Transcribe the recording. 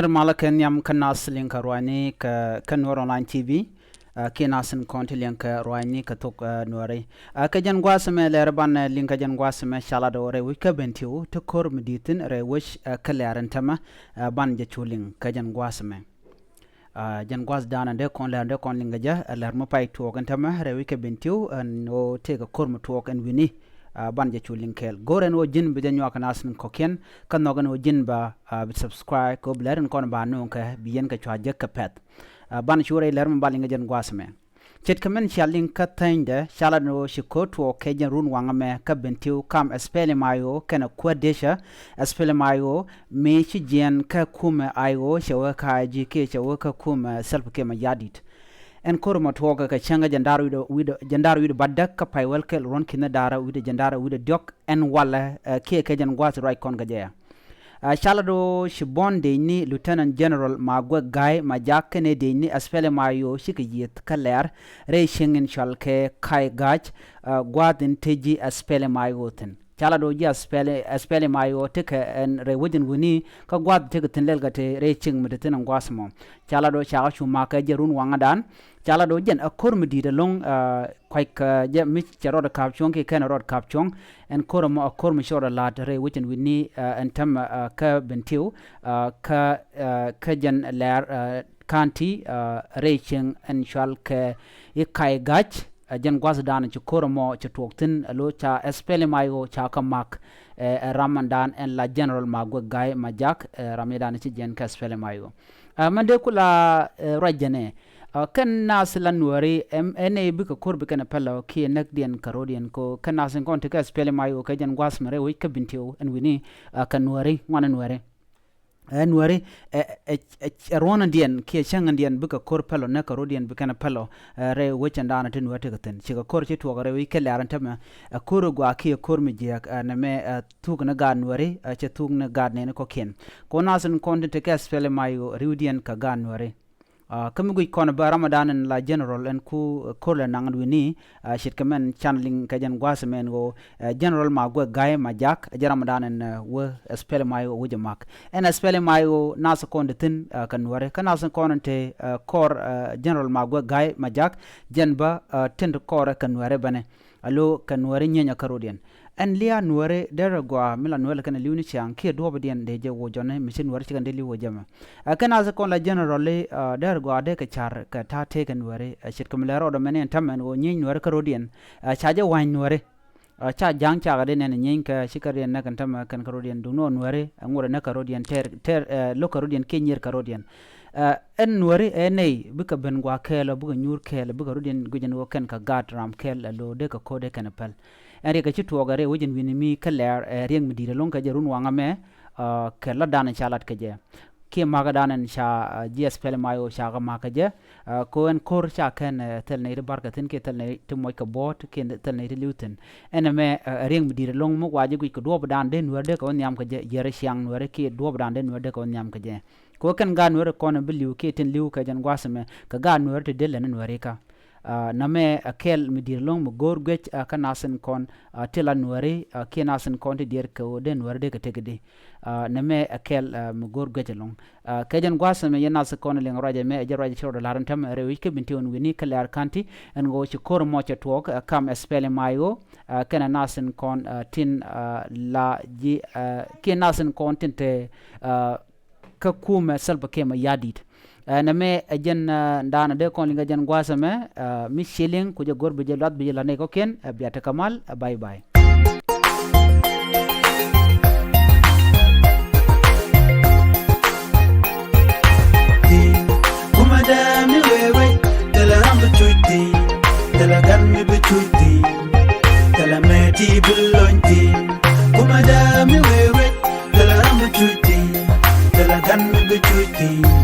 Nir malakan yam kanas link rwani ka kanwar online TV kinasin konti link rwani ka tok nuare ka jan gwasme lerban link jan gwasme shala do re wika bentiu to kor meditin re wish kalaran tama ban je chuling ka jan gwasme jan gwas dana de kon linga ja lermo pai to kan tama re wika bentiu no te ka kor mu to kan wini banje chuling kel goren o jin bijan yo kanasin koken kan nogan o jin ba subscribe ko blaren kon ba no ka biyen ka chwa ka pet ban shure lerm balinga jan gwasme chet kamen shaling ka tande shala no shikoto ke jan run wangame ka bentiu kam espele mayo kana kwadesha espele mayo me chi jen ka kuma ayo shawa ka ji ke shawa ka kuma self ke ma yadit en korma toga ka changa jandaru wido badak ka pai welkel ron kina dara wido jandara wido diok en wala ke jan gwat right kon gaja shalado shibonde ni lieutenant general magwa guy majak ne de ni aspele mayo shikiyet kaler re shingen shalke kai gach gwadin teji aspele mayo ten chalado ji aspele mayo teke en re wujin wuni ka gwad teke tinlel gate re ching mutatin gwasmo chalado chaga shuma ka jerun wangadan chalado jen akor medida long kwai ka je mi charod kapchong ke ken rod kapchong en kormo akor mi shora lat re wujin wuni en tam ka bentiu ka jen ler kanti re ching en shal ke ikai gach jan gwas dan ci kormo ci toktin lo cha espele mayo cha kamak ramadan en la general magwa gay majak ramadan ci jen ka espele mayo mande kula rajane kan nas lan wari ene bi ka korbi kana pala ki nakdien karodian ko kan nas kon te ka espele mayo ka jan gwas mare wi ka bintiw en wini kan wari wanan wari nuare rona dien ke changan dien buka kor pelo na karodian buka na pelo re wechanda na tin wate gaten chiga kor che to gare wi ke laran tama kor gwa ki kor mi je na me tug na ga nuare che tug na ga ne ko ken ko nasen konte te ka spele mayo riudien ka ga nuare kamugui kona ba ramadan en la general en ku kola nangan wini shit kamen channeling ka jan gwasmen go general magwa gaye majak ramadan en wo spele mayo wo jamak en spele mayo nas konde tin kan ware kana san konante kor general magwa gaye majak jenba tind kor kan ware bane alo kan ware nyanya karodian en lia nuare dera gwa mila nuele kana liuni chang ke do badien de je wo jone mission nuare chikande li wo jama kana za kon la generally dera gwa de ka char ka ta te kan nuare shit kamlero do menen tamen wo nyin nuare karodien chaje wan nuare cha jang cha ga de ne nyin ka shikarien na kan tam kan karodien du no nuare ngore na karodien ter lo karodien ke nyer karodien en nuare enei buka ben gwa kelo buka nyur kelo buka rodien gujen wo ken ka gatram kel lo de ka kode kan pel eri ka chitu ogare wujin winimi kaler rieng midire long ka jerun wangame kella danan chalat ka je ke maga danan sha gs pel mayo sha ga maka je ko en kor sha ken tel ne barka tin ke tel ne to moy ka bot ke tel ne luten ename rieng midire long mo waji ku ko do dan den werde ko nyam ka je yere syang wore ke do dan den werde ko nyam ka je ko ken gan wore ko na biliu ke tin liu ka jan gwasame ka gan worde de len wore ka name akel midir long mo gor gwech kanasen kon tela nuare ke nasen kon te dir ko den werde ka tegede name akel mo gor gwech long kajan gwasa me yana se kon ling raje me je raje chodo laran tam re wi ke binti on wini kala kanti en go ci kor mo cha tok kam espele mayo kana nasen kon tin la ji ke nasen kon tin te ka kuma selba ke ma yadit name jen ndana de kon linga jen gwasame mi shilling ku je gorbe je lat bi la ne ko ken biata kamal bye bye kumada mi wewe tela rambu chuiti tela gan mi bichuiti tela meti bulonti kumada mi wewe tela rambu chuiti tela gan mi bichuiti